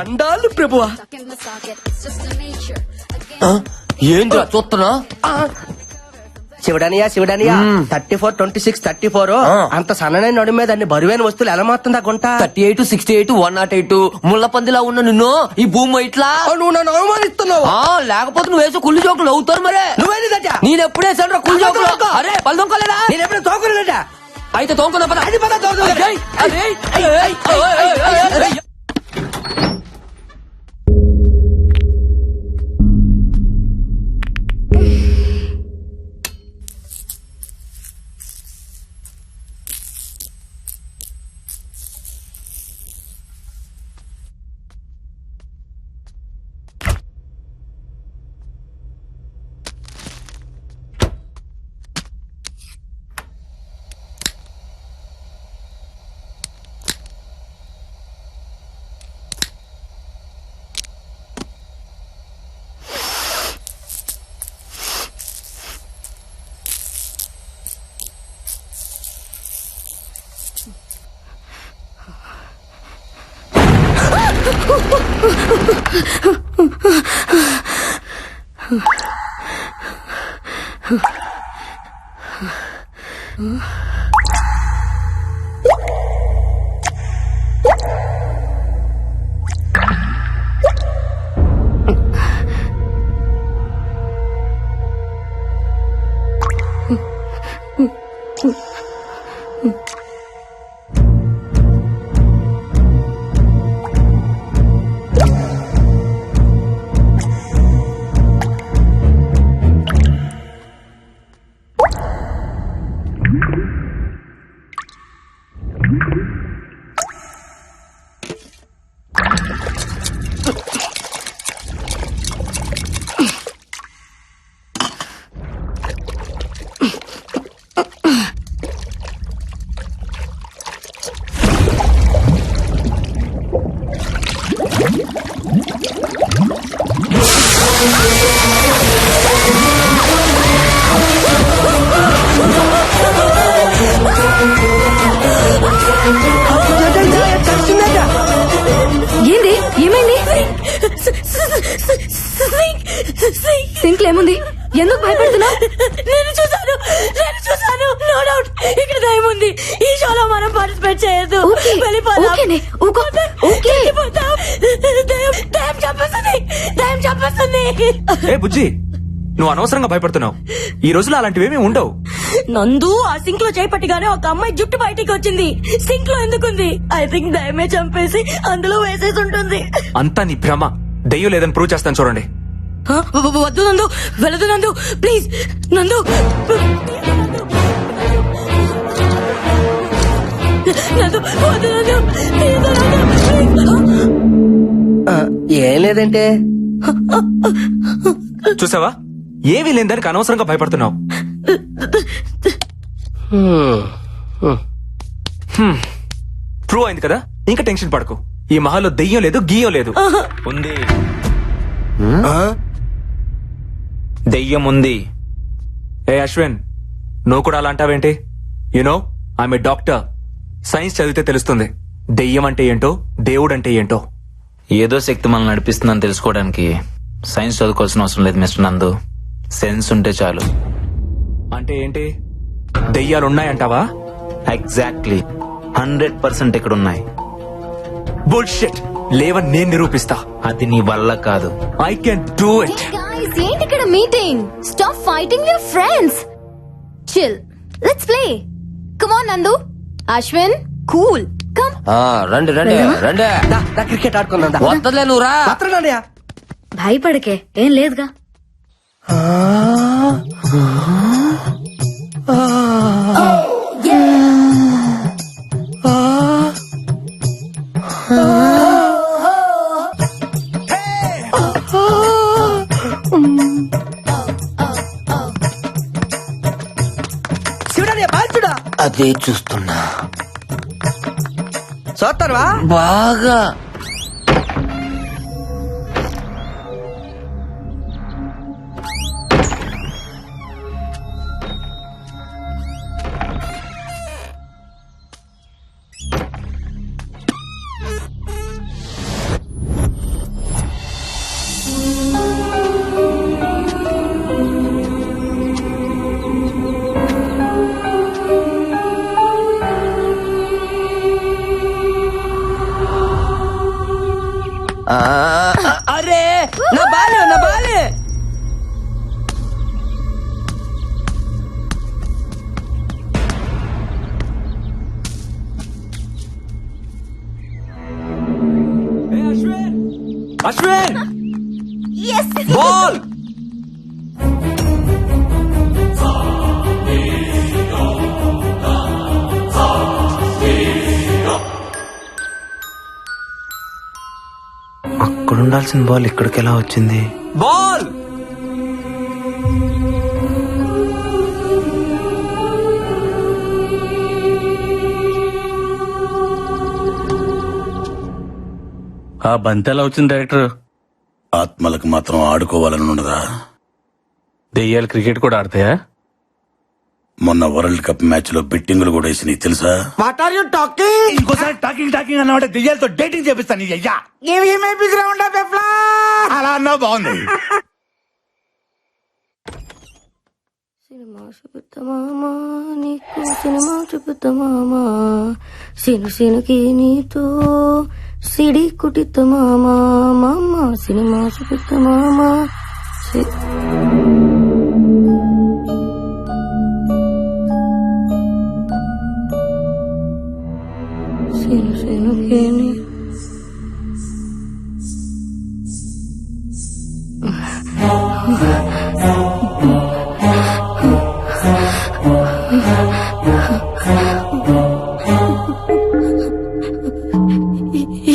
దండాలు ప్రభువా. ఏంద్రా చూస్తున్నా? శివడానియా 34, 26, 34 అంత సన్ననైన నడు మీద అన్ని బరువైన వస్తువులు ఎలా మొత్తం గుంట 38, 68, 108 ముళ్ళ పందిలా ఉన్న నిన్ను ఈ భూమి ఇట్లా నువ్వు నన్ను అవమానిస్తున్నావు. లేకపోతే నువ్వు వేసే కుళ్ళు జోకులు అవుతారు మరే. నువ్వేంటా? నేను ఎప్పుడేసాను కుళ్ళు జోకులు? అరే పల్లొంకోలేదా? నేను ఎప్పుడు తోకలేదా? అయితే తోముకున్నా పద. అది పద తోకలే. ఏంది? ఏమైంది? సింక్ ఏముంది? ఎందుకు భయపడుతున్నావు? నేను చూసాను. నో డౌట్ ఇక్కడ దయ్యం ఉంది. ఈ షోలో మనం పార్టిసిపేట్ చేయొద్దు. దయ్యం చంపేస్తుంది. ఏ బుజ్జి, నువ్వు అనవసరంగా భయపడుతున్నావు. ఈ రోజులో అలాంటివేమీ ఉండవు. నందు ఆ సింక్ లో చేపట్టిగానే ఒక అమ్మాయి జుట్టు బయటికి వచ్చింది. సింక్ లో ఎందుకుంది? ఐ థింక్ దయ్యమే చంపేసి అందులో వేసేసి ఉంటుంది. అంతా నీ భ్రమ. దెయ్యం లేదని ప్రూవ్ చేస్తాను చూడండి. వద్దు నందు, వెళ్ళదు నందు, ప్లీజ్ నందు. నందు వద్దు నందు, ప్లీజ్ నందు. ఏం లేదంటే చూసావా, ఏమీ లేని దానికి అనవసరంగా భయపడుతున్నావు. ప్రూవ్ అయింది కదా, ఇంకా టెన్షన్ పడకు. ఈ మహాల్లో దెయ్యం లేదు, గీయం లేదు. ఉంది, దెయ్యం ఉంది. ఏ అశ్విన్, నువ్వు కూడా అలా అంటావేంటి? You know I'm a doctor. Science చదివితే తెలుస్తుంది దెయ్యం అంటే ఏంటో, దేవుడు అంటే ఏంటో. ఏదో శక్తి మనల్ని నడిపిస్తుందని తెలుసుకోవడానికి సైన్స్ చదువుకోవాల్సిన అవసరం లేదు మిస్టర్ నందు. సెన్స్ ఉంటే చాలు. అంటే ఏంటి? దెయ్యాలు ఉన్నాయంటావా? ఎగ్జాక్ట్లీ 100% ఇక్కడ ఉన్నాయి. బుల్షిట్. లేవని నేను నిరూపిస్తా. అది నీ వల్ల కాదు. I can do it. ఏంటి ఇక్కడ meeting? Stop fighting your friends. Chill, let's play. Come on నందు, అశ్విన్, కూల్, కమ్. రండి రండి రండి. క్రికెట్ ఆడుకుందా? వద్దలే నువ్వు రా. భయపడకే, ఏం లేదుగా. అదే చూస్తున్నా. చూస్తారువా బాగా. బాల్ అక్కడ ఉండాల్సిన బాల్ ఇక్కడికి ఎలా వచ్చింది? బాల్ ఆ బంతి ఎలా వచ్చింది డైరెక్టర్? ఆత్మలకు మాత్రం ఆడుకోవాలని ఉండదా? దెయ్యాలు క్రికెట్ కూడా ఆడతాయా? మొన్న వరల్డ్ కప్ మ్యాచ్ లో బెట్టింగులు కూడా వేసినాయి తెలుసా? ఇంకోసారి టాకింగ్ అన్నమాట దెయ్యాలతో డేటింగ్ చేపిస్తాను అయ్యా. అలా అన్నా బాగుంది. సినిమా చూపుతామా నీకు సినిమా చూపుతామా సిను సినుకి నీతో సిడి కుటితమామా మామ సినిమా చూపుతామా సిను సినుకి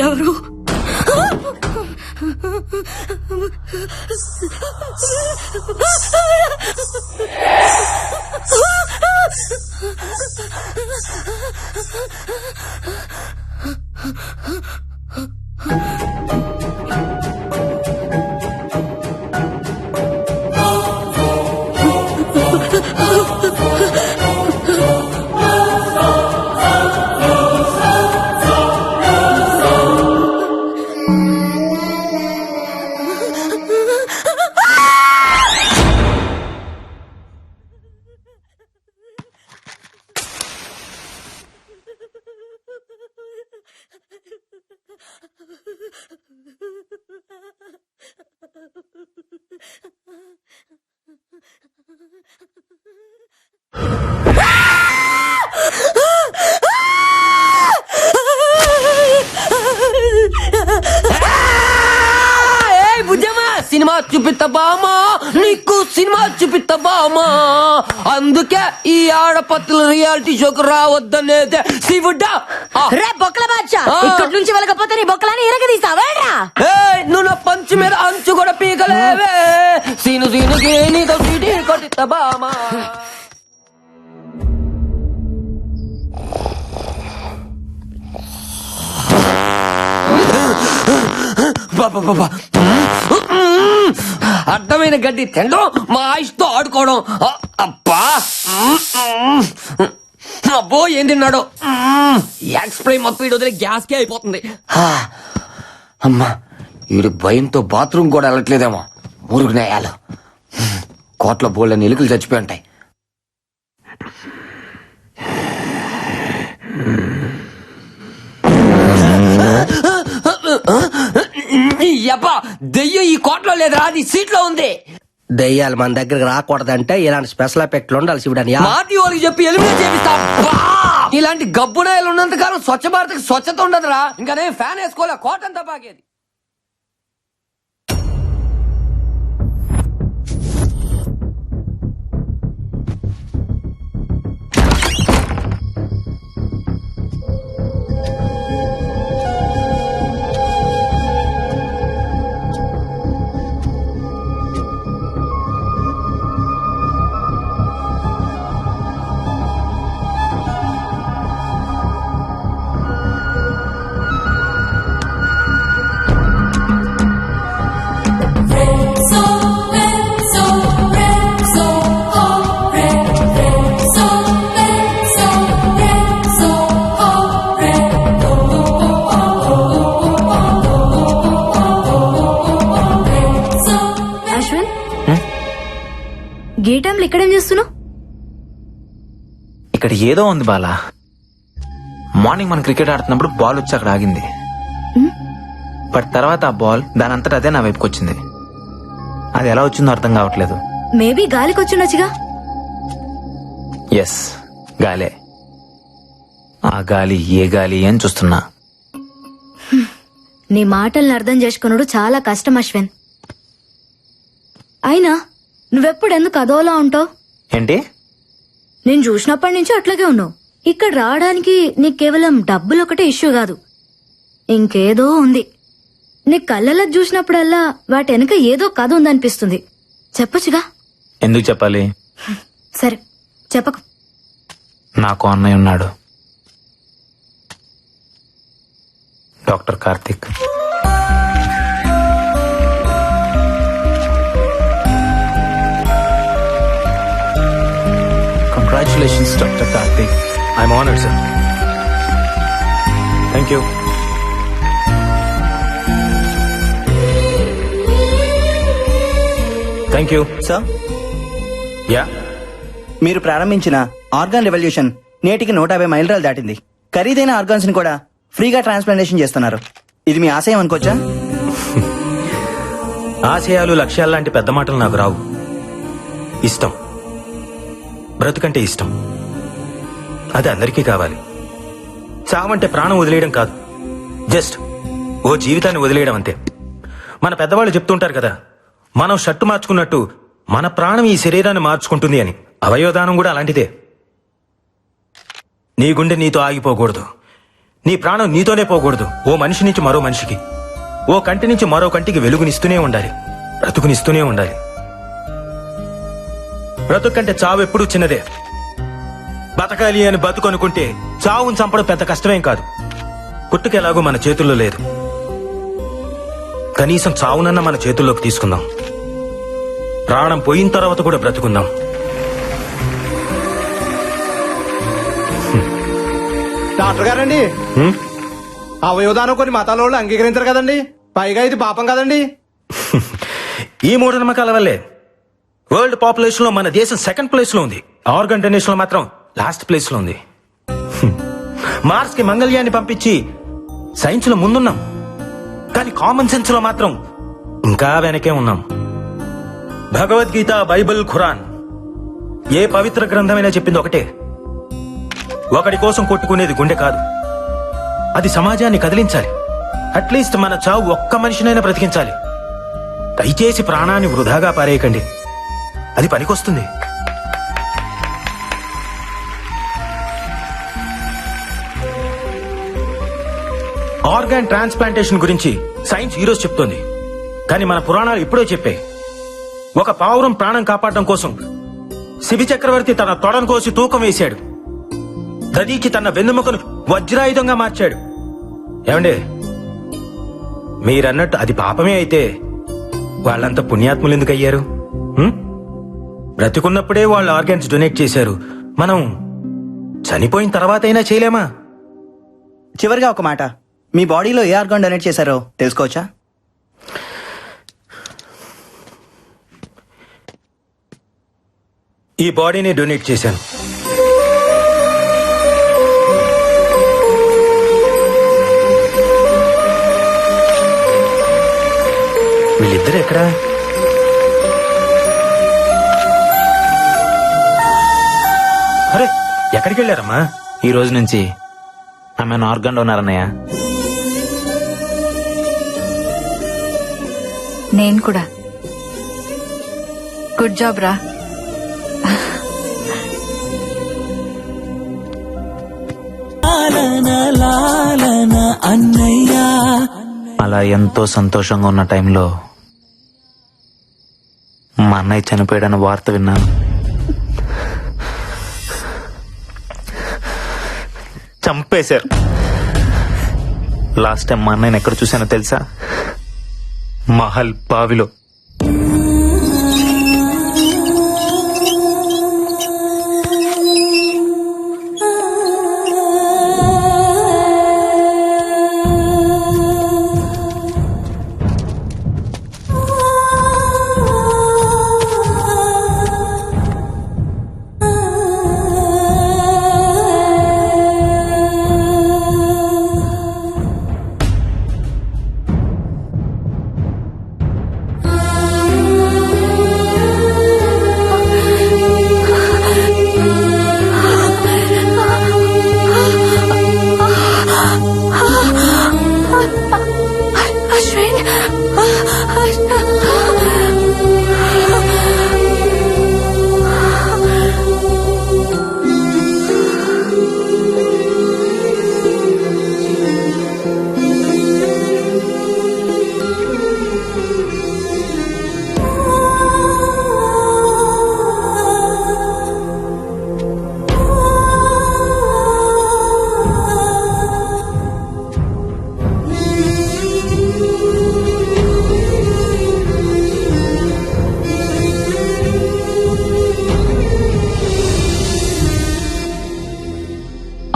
ఎవరు సినిమా చూపిస్తా బామా నీకు సినిమా చూపిస్తా బామా అందుకే ఈ ఆడపత్తుల రియాలిటీ షోకు రావద్దనేదే శివుడా. రే బొక్కల బాద్షా ఇక్కడి నుంచి వెళ్ళకపోతే నీ బొక్కలని ఇరగదీస్తావా? నువ్వు నా పంచు మీద అంచు కూడా పీకలేవే సీను సీనుకి నీతో సీటీ కొట్టిస్తా బామా. అడ్డమైన గడ్డి తినడం మా ఆయుష్తో ఆడుకోవడం అబ్బా. అబ్బో ఏం తిన్నాడో ఎక్స్ప్రై మొత్తం వీడు వదిలే గ్యాస్కే అయిపోతుంది. అమ్మా వీడి భయంతో బాత్రూమ్ కూడా వెళ్ళట్లేదేమో. మురుగు నేయాలు కోట్ల బోళ్ళని ఎలుకలు చచ్చిపోయి ఉంటాయి. అబ్బా దెయ్యం ఈ కోట్లో లేదురా, అది సీట్లో ఉంది. దెయ్యాలు మన దగ్గరకు రాకూడదంటే ఇలాంటి స్పెషల్ ఎఫెక్ట్లు ఉండాలి శివుడని. మాటి వాళ్ళకి చెప్పి ఎలిమినేట్ చేపిస్తా. ఇలాంటి గబ్బునాయలు ఉన్నంత కాలం స్వచ్ఛ భారత్ స్వచ్ఛత ఉండదురా. ఇంకా నేను ఫ్యాన్ వేసుకోలే, కోటంతా బాగేది. గే టైంలో ఇక్కడేం చేస్తున్నావు? ఇక్కడ ఏదో ఉంది బాలా. మార్నింగ్ మనం క్రికెట్ ఆడుతున్నప్పుడు బాల్ వచ్చి అక్కడ ఆగింది. బట్ తర్వాత ఆ బాల్ దాని అంతటా అదే నా వైపుకి వచ్చింది. అది ఎలా వచ్చిందో అర్థం కావట్లేదు. మేబీ గాలికి వచ్చిండొచ్చుగా. ఎస్ గాలే. ఆ గాలి ఏ గాలి అని చూస్తున్నా. నీ మాటల్ని అర్థం చేసుకున్నాడు చాలా కష్టం అశ్విన్. అయినా నువ్వెప్పుడు ఎందుకు అదోలా ఉంటావు? ఏంటి? నేను చూసినప్పటి నుంచి అట్లాగే ఉన్నావు. ఇక్కడ రావడానికి నీకు కేవలం డబ్బులు ఒకటే ఇష్యూ కాదు, ఇంకేదో ఉంది. నీ కళ్ళలో చూసినప్పుడల్లా వాటి వెనక ఏదో కథ ఉందనిపిస్తుంది. చెప్పొచ్చుగా? ఎందుకు చెప్పాలి? సరే చెప్పకు. నాకు అన్నయ్య ఉన్నాడు, doctor Karthik. Congratulations doctor Karthik. I'm honoured sir. Thank you. Thank you. Sir, yeah, మీరు ప్రారంభించిన ఆర్గాన్ రెవల్యూషన్ నేటికి 150 మైలురాలు దాటింది. ఖరీదైన ఆర్గాన్స్ ని కూడా ఫ్రీగా ట్రాన్స్ప్లాంటేషన్ చేస్తున్నారు. ఇది మీ ఆశయం అనుకోవచ్చా? ఆశయాలు లక్ష్యాలు లాంటి పెద్ద మాటలు నాకు రావు. ఇష్టం, బ్రతుకంటే ఇష్టం. అది అందరికీ కావాలి. చావంటే ప్రాణం వదిలేయడం కాదు, జస్ట్ ఓ జీవితాన్ని వదిలేయడం అంతే. మన పెద్దవాళ్ళు చెప్తుంటారు కదా, మనం షర్టు మార్చుకున్నట్టు మన ప్రాణం ఈ శరీరాన్ని మార్చుకుంటుంది అని. అవయవదానం కూడా అలాంటిదే. నీ గుండె నీతో ఆగిపోకూడదు, నీ ప్రాణం నీతోనే పోకూడదు. ఓ మనిషి నుంచి మరో మనిషికి, ఓ కంటి నుంచి మరో కంటికి వెలుగునిస్తూనే ఉండాలి, బ్రతుకునిస్తూనే ఉండాలి. బ్రతుకంటే చావు ఎప్పుడూ చిన్నదే. బతకాలి అని బతుకు అనుకుంటే చావును చంపడం పెద్ద కష్టమేం కాదు. పుట్టుకెలాగో మన చేతుల్లో లేదు, కనీసం చావునన్న మన చేతుల్లోకి తీసుకుందాం. ప్రాణం పోయిన తర్వాత కూడా బ్రతుకుందాం. డాక్టర్ గారండి, అవయవదానం కొన్ని మతాల వాళ్ళు అంగీకరించారు కదండి, పైగా ఇది పాపం కదండి. ఈ మూఢనమ్మకాల వల్లే వరల్డ్ పాపులేషన్ లో మన దేశం సెకండ్ ప్లేస్ లో ఉంది, ఆర్గన్ డొనేషన్ లో మాత్రం లాస్ట్ ప్లేస్ లో ఉంది. మార్స్ కి మంగళ్యాన్ని పంపించి సైన్స్ లో ముందున్నాం, కానీ కామన్ సెన్స్ లో మాత్రం ఇంకా వెనకే ఉన్నాం. భగవద్గీత, బైబిల్, ఖురాన్ ఏ పవిత్ర గ్రంథమైనా చెప్పింది ఒకటే, ఒకడి కోసం కొట్టుకునేది గుండె కాదు, అది సమాజాన్ని కదిలించాలి. అట్లీస్ట్ మన చావు ఒక్క మనిషినైనా బ్రతికించాలి. దయచేసి ప్రాణాన్ని వృధాగా పారేయకండి, అది పనికొస్తుంది. ఆర్గాన్ ట్రాన్స్ప్లాంటేషన్ గురించి సైన్స్ ఈరోజు చెప్తోంది, కానీ మన పురాణాలు ఇప్పుడే చెప్పాయి. ఒక పావురం ప్రాణం కాపాడడం కోసం శిబి చక్రవర్తి తన తొడను కోసి తూకం వేశాడు. దదీచి తన వెన్నుముకను వజ్రాయుధంగా మార్చాడు. ఏమండే, మీరన్నట్టు అది పాపమే అయితే వాళ్ళంతా పుణ్యాత్ములు ఎందుకు అయ్యారు? బ్రతికున్నప్పుడే వాళ్ళు ఆర్గాన్స్ డొనేట్ చేశారు, మనం చనిపోయిన తర్వాత అయినా చేయలేమా? చివరిగా ఒక మాట, మీ బాడీలో ఏ ఆర్గాన్ డొనేట్ చేశారో తెలుసుకోవచ్చా? ఈ బాడీని డొనేట్ చేశాను. వీళ్ళిద్దరు ఎక్కడా? అరే, ఎక్కడికి వెళ్ళారమ్మా? ఈ రోజు నుంచి ఆమె ఆర్గాన్ డోనర్ అన్నయ్య. నేను కూడా. గుడ్ జాబ్ రా. అలా ఎంతో సంతోషంగా ఉన్న టైంలో మా అన్నయ్య చనిపోయాడన్న వార్త విన్నాను. చంపేశారు. లాస్ట్ టైం మా అన్నయ్యని ఎక్కడ చూశానో తెలుసా? మహల్ బావిలో.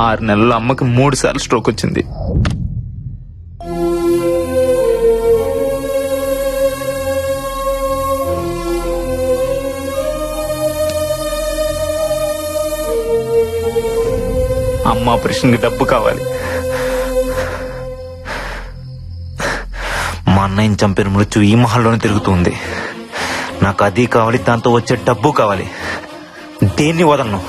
6 నెలల్లో అమ్మకి 3 సార్లు స్ట్రోక్ వచ్చింది. అమ్మ ఆపరేషన్కి డబ్బు కావాలి. మా అన్నయ్యని చంపిన మృత్యు ఈ మహల్లోనే తిరుగుతుంది. నాకు అది కావాలి, దాంతో వచ్చే డబ్బు కావాలి. దేన్ని వదలను.